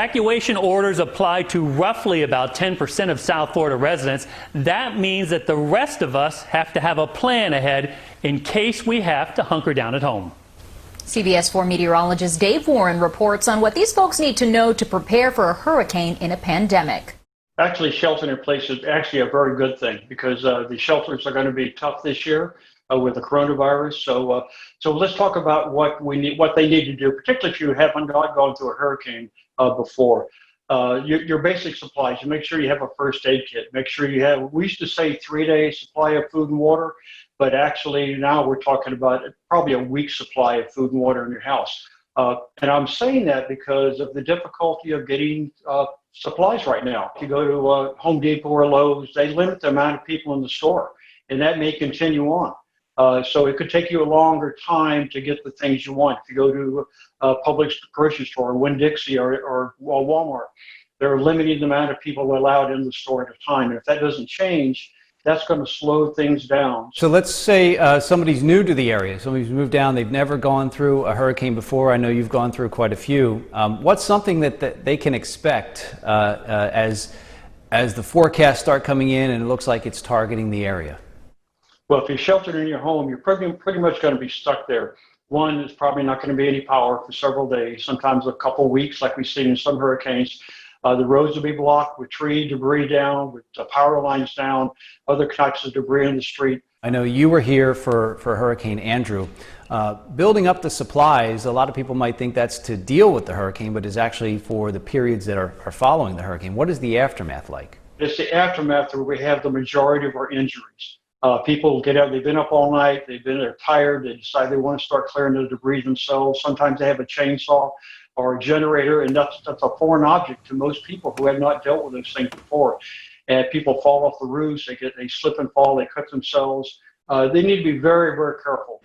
Evacuation orders apply to roughly about 10% of South Florida residents. That means that the rest of us have to have a plan ahead in case we have to hunker down at home. CBS4 Meteorologist Dave Warren reports on what these folks need to know to prepare for a hurricane in a pandemic. Actually, sheltering in place is actually a very good thing because the shelters are going to be tough this year with the coronavirus. So let's talk about what they need to do, particularly if you haven't gone through a hurricane before. Your basic supplies. You make sure you have a first aid kit. Make sure you have. We used to say 3-day supply of food and water, but actually now we're talking about probably a week's supply of food and water in your house. And I'm saying that because of the difficulty of getting supplies right now. If you go to Home Depot or Lowe's, they limit the amount of people in the store, and that may continue on. So it could take you a longer time to get the things you want. If you go to a Publix grocery store, Winn-Dixie, or Walmart, they're limiting the amount of people allowed in the store at a time. And if that doesn't change, that's going to slow things down. So let's say somebody's new to the area. Somebody's moved down. They've never gone through a hurricane before. I know you've gone through quite a few. What's something that they can expect as the forecasts start coming in and it looks like it's targeting the area? Well, if you're sheltered in your home, you're pretty much going to be stuck there. One, there's probably not going to be any power for several days, sometimes a couple of weeks, like we've seen in some hurricanes. The roads will be blocked with tree debris down, with power lines down, other types of debris in the street. I know you were here for Hurricane Andrew. Building up the supplies, a lot of people might think that's to deal with the hurricane, but is actually for the periods that are following the hurricane. What is the aftermath like? It's the aftermath where we have the majority of our injuries. People get out, they've been up all night, they're tired, they decide they want to start clearing the debris themselves. Sometimes they have a chainsaw or a generator, and that's a foreign object to most people who have not dealt with those things before. And people fall off the roofs, they slip and fall, they cut themselves. They need to be very, very careful.